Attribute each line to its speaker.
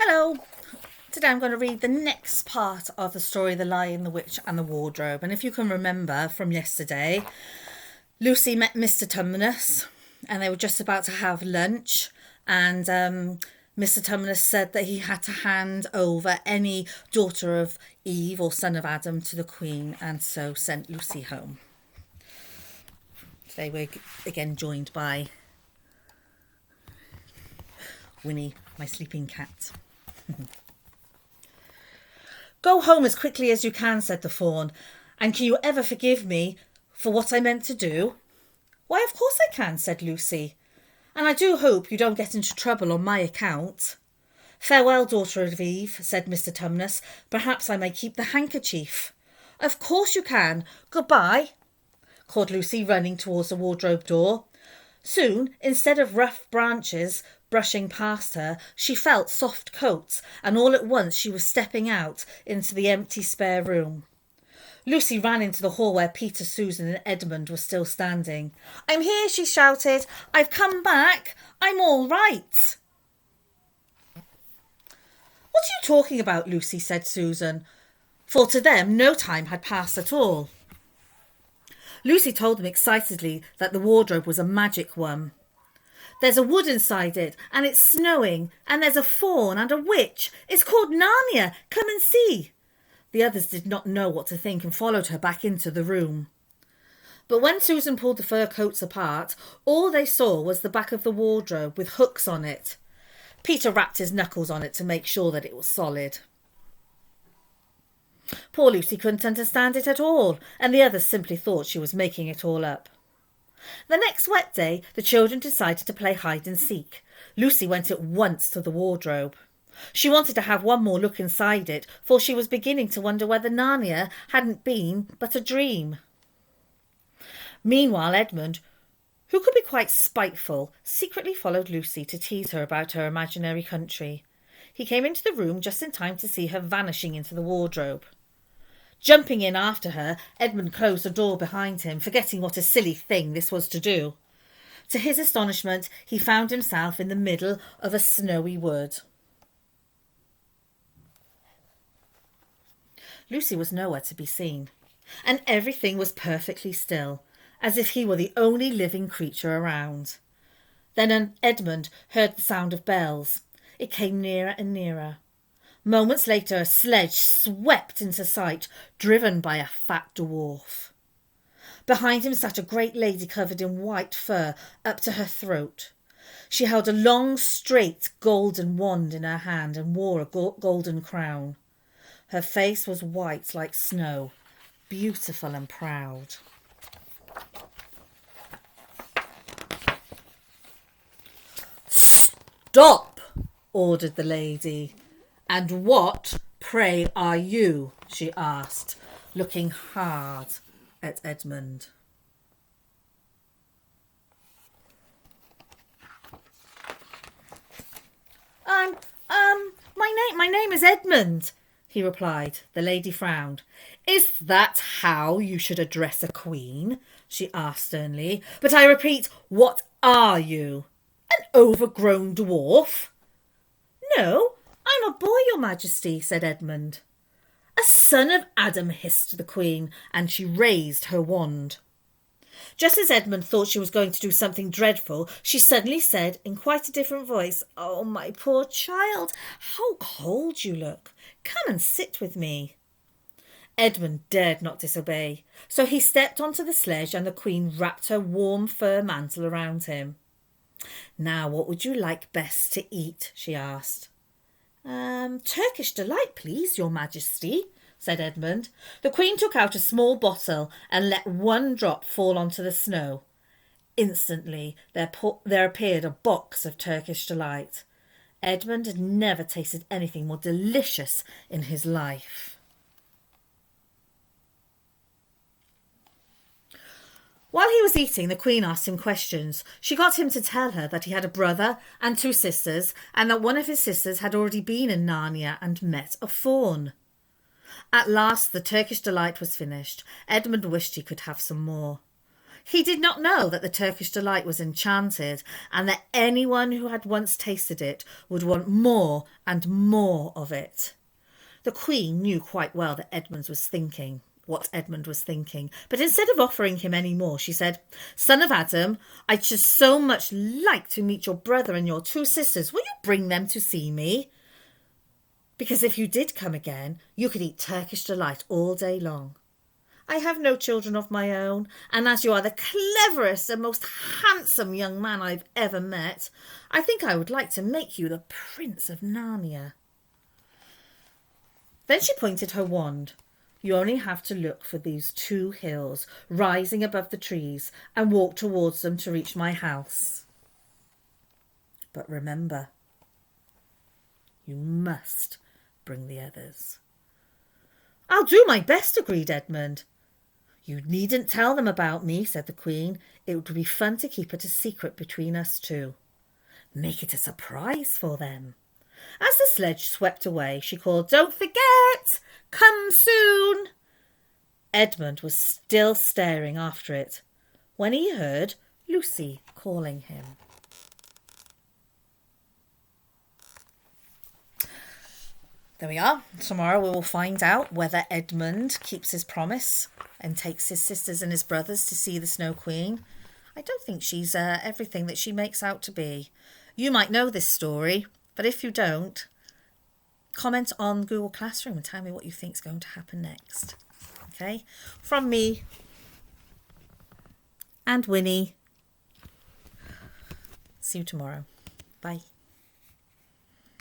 Speaker 1: Hello. Today I'm going to read the next part of the story The Lion, the Witch and the Wardrobe. And if you can remember from yesterday, Lucy met Mr Tumnus and they were just about to have lunch, and Mr Tumnus said that he had to hand over any daughter of Eve or son of Adam to the Queen, and so sent Lucy home. Today we're again joined by Winnie, my sleeping cat. "Go home as quickly as you can," said the fawn, "and can you ever forgive me for what I meant to do?" "Why, of course I can," said Lucy, "and I do hope you don't get into trouble on my account." "Farewell, daughter of Eve," said Mr Tumnus. "Perhaps I may keep the handkerchief." "Of course you can. Goodbye," called Lucy, running towards the wardrobe door. Soon, instead of rough branches brushing past her, she felt soft coats, and all at once she was stepping out into the empty spare room. Lucy ran into the hall where Peter, Susan and Edmund were still standing. "I'm here," she shouted. "I've come back. I'm all right." "What are you talking about, Lucy?" said Susan, for to them no time had passed at all. Lucy told them excitedly that the wardrobe was a magic one. "There's a wood inside it, and it's snowing, and there's a faun and a witch. It's called Narnia. Come and see." The others did not know what to think and followed her back into the room. But when Susan pulled the fur coats apart, all they saw was the back of the wardrobe with hooks on it. Peter rapped his knuckles on it to make sure that it was solid. Poor Lucy couldn't understand it at all, and the others simply thought she was making it all up. The next wet day, the children decided to play hide and seek. Lucy went at once to the wardrobe. She wanted to have one more look inside it, for she was beginning to wonder whether Narnia hadn't been but a dream. Meanwhile, Edmund, who could be quite spiteful, secretly followed Lucy to tease her about her imaginary country. He came into the room just in time to see her vanishing into the wardrobe. Jumping in after her, Edmund closed the door behind him, forgetting what a silly thing this was to do. To his astonishment, he found himself in the middle of a snowy wood. Lucy was nowhere to be seen, and everything was perfectly still, as if he were the only living creature around. Then Edmund heard the sound of bells. It came nearer and nearer. Moments later, a sledge swept into sight, driven by a fat dwarf. Behind him sat a great lady covered in white fur up to her throat. She held a long, straight, golden wand in her hand and wore a golden crown. Her face was white like snow, beautiful and proud. "Stop!" ordered the lady. "And what, pray, are you?" she asked, looking hard at Edmund. My name is Edmund," he replied. The lady frowned. "Is that how you should address a queen?" she asked sternly. "But I repeat, what are you? An overgrown dwarf?" "No, I'm a boy, your majesty," said Edmund. "A son of Adam," hissed the queen, and she raised her wand. Just as Edmund thought she was going to do something dreadful, she suddenly said in quite a different voice, "Oh, my poor child, how cold you look. Come and sit with me." Edmund dared not disobey, so he stepped onto the sledge and the queen wrapped her warm fur mantle around him. "Now, what would you like best to eat?" she asked. Turkish delight, please, your majesty," said Edmund. The queen took out a small bottle and let one drop fall onto the snow. Instantly there appeared a box of Turkish delight. Edmund had never tasted anything more delicious in his life. While he was eating, the queen asked him questions. She got him to tell her that he had a brother and 2 sisters, and that one of his sisters had already been in Narnia and met a faun. At last the Turkish delight was finished. Edmund wished he could have some more. He did not know that the Turkish delight was enchanted and that anyone who had once tasted it would want more and more of it. The Queen knew quite well that what Edmund was thinking, but instead of offering him any more, she said, "Son of Adam, I'd just so much like to meet your brother and your two sisters. Will you bring them to see me? Because if you did come again, you could eat Turkish delight all day long. I have no children of my own, and as you are the cleverest and most handsome young man I've ever met, I think I would like to make you the Prince of Narnia." Then she pointed her wand. "You only have to look for these two hills rising above the trees and walk towards them to reach my house. But remember, you must bring the others." "I'll do my best," agreed Edmund. "You needn't tell them about me," said the Queen. "It would be fun to keep it a secret between us two." "Make it a surprise for them." As the sledge swept away, she called, "Don't forget! Come soon!" Edmund was still staring after it when he heard Lucy calling him. There we are. Tomorrow we will find out whether Edmund keeps his promise and takes his sisters and his brothers to see the Snow Queen. I don't think she's everything that she makes out to be. You might know this story, but if you don't, comment on Google Classroom and tell me what you think is going to happen next. Okay? From me and Winnie. See you tomorrow. Bye.